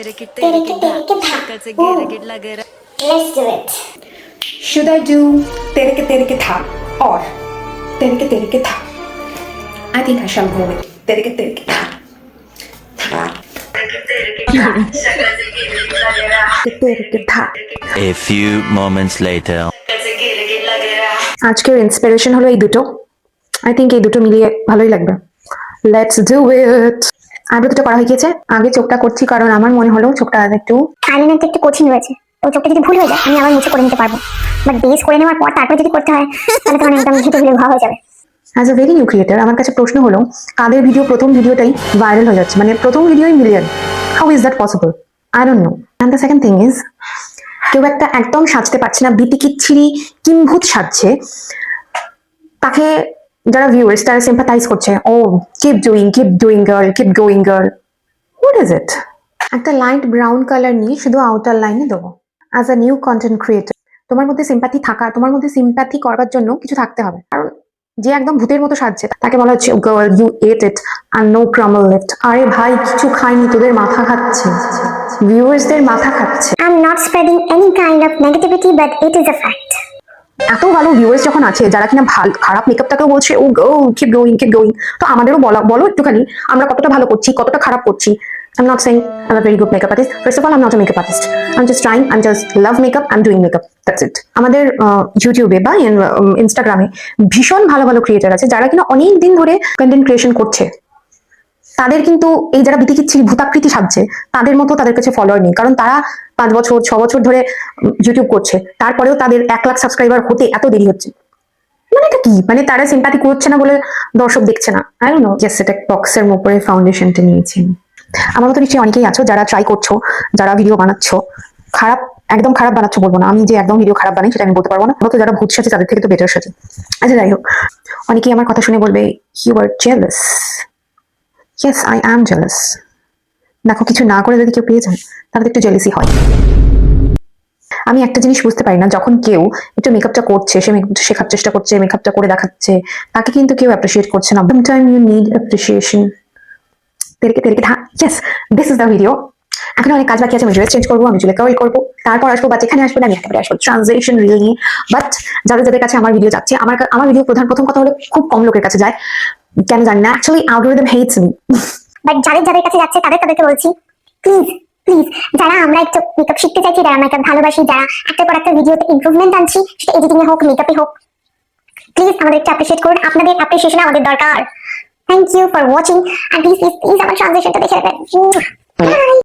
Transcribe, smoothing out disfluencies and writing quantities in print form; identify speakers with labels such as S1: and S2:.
S1: Let's do it. Should I do tere ke tha or tere ke tha? I think I shall go with tere ke tha. tere ke tha.
S2: A few moments later.
S1: আজকের inspiration হলো এই দুটো। I think এই দুটো মিলিয়ে ভালোই লাগবে। Let's do it. Eyebrow দুটো করা হয়ে গেছে। আগে চোখটা করছি কারণ আমার মনে হলো চোখটা একটু
S3: আইলাইনারটা একটু কঠিন হয়েছে। ওই চোখটা যদি ভুল হয়ে যায় আমি আবার মুছে করে নিতে পারবো, বাট বেস করে নেওয়ার পর তারপরে যদি করতে হয় তাহলে তখন একদম ঘিটে ঘিরে ঘা হয়ে যাবে।
S1: As a very new creator আমার কাছে প্রশ্ন হলো কাদের ভিডিও প্রথম ভিডিওটাই ভাইরাল হয়ে যাচ্ছে, মানে প্রথম ভিডিওই million. How is that possible? I don't know. And the second thing is কেউ একটা একদম সাজতে পারছে না, বিতিকিচ্ছিরি কিম্ভূত সাজছে, তাকে যারা ভিউয়ার্স তারা সিম্পাথাইজ করছে, oh keep doing girl, keep going girl. What is it? একটা লাইট ব্রাউন কালার নিয়ে শুধু আউটার লাইনে দেবো। As a new content creator তোমার মধ্যে সিম্প্যাথি থাকা, তোমার মধ্যে সিম্প্যাথি করবার জন্য কিছু থাকতে হবে। কারণ যে একদম ভূতের মতো সাজছে তাকে বলা হচ্ছে girl you ate it are no crumble left. আরে ভাই কিছু খাইনি, তোদের মাথা খাচ্ছে, ভিউয়ার্সদের মাথা খাচ্ছে।
S3: I am not spreading any kind of negativity but it is a fact.
S1: এত ভালো ভিউয়ার্স যখন আছে যারা কিনা খারাপ মেকআপটাকেও বলছে ও কিপ গোয়িং, তো আমাদেরও বলো একটুখানি আমরা কতটা ভালো করছি, কতটা খারাপ করছি। I'm not saying I'm a very good makeup artist. First of all, I'm not a makeup artist. I'm just trying. I'm just love makeup. I'm doing makeup. That's it. আমাদের ইউটিউবে বা ইনস্টাগ্রামে ভীষণ ভালো ভালো ক্রিয়েটার আছে যারা কিনা অনেক দিন ধরে কন্টেন্ট ক্রিয়েশন করছে। তাদের কিন্তু এই যারা বিতিকিচ্ছিরি ভূতাকৃতি সাজছে তাদের মতো তাদের কাছে ফলোয়ার নেই, কারণ তারা 5 বছর 6 বছর ধরে ইউটিউব করছে, তারপরেও তাদের 1 লাখ সাবস্ক্রাইবার হতে এত দেরি হচ্ছে। মানে এটা কি, মানে তারা সিম্প্যাথি করছে না বলে দর্শক দেখছে না? I don't know. জাস্ট এটা বক্সের উপরে ফাউন্ডেশনটা নিয়েছি। আমার মতো নিশ্চয়ই অনেকেই আছো যারা ট্রাই করছো, যারা ভিডিও বানাচ্ছো। একদম খারাপ বানাচ্ছো বলবো না, আমি যে একদম ভিডিও খারাপ বানাই সেটা আমি বলতে পারবো না। তো যারা ভূত সাজে তাদের থেকে তো বেটার সাজে। আচ্ছা যাই হোক, অনেকেই আমার কথা শুনে বলবে you are jealous. Yes I am jealous. দেখো কিছু না করে যদি কেউ পেয়ে যায় তাহলে একটু জেলাসি হয়। আমি একটা জিনিস বুঝতে পারি না, যখন কেউ একটু মেকআপটা করছে, সে মেকআপটা শেখার চেষ্টা করছে, মেকআপটা করে দেখাচ্ছে, তাকে কিন্তু কেউ অ্যাপ্রিসিয়েট করছে না। Sometime you need appreciation. তেরে থা। Yes, this is the video. এখন অনেক কাজ বাকি আছে, আমি ড্রেস চেঞ্জ করবো, আমি চুলে কার্ল করবো, তারপর আসবো বা যেখানে আসবো না আমি একেবারে আসবো ট্রানজিশন রিল নিয়ে। বাট যাদের কাছে আমার ভিডিও যাচ্ছে, আমার ভিডিও প্রথম কথা হলো খুব কম লোকের কাছে যায়, কেন জানি না। Actually algorithm hates me.
S3: But যাদের কাছে যাচ্ছে তাদেরকে বলছি প্লিজ যারা আমরা একটু মেকআপ শিখতে চাইছি, যারা মেকআপ ভালোবাসি, যারা একটা পর একটা ভিডিওতে ইমপ্রুভমেন্ট আনছি, সেটা এডিটিং এ হোক মেকআপে হোক, প্লিজ আমাদের একটু অ্যাপ্রিশিয়েট করুন। আপনাদের অ্যাপ্রিসিয়েশন আমাদের দরকার। Thank you for watching, and please আমার ট্রানজিশনটা দেখে রাখবেন।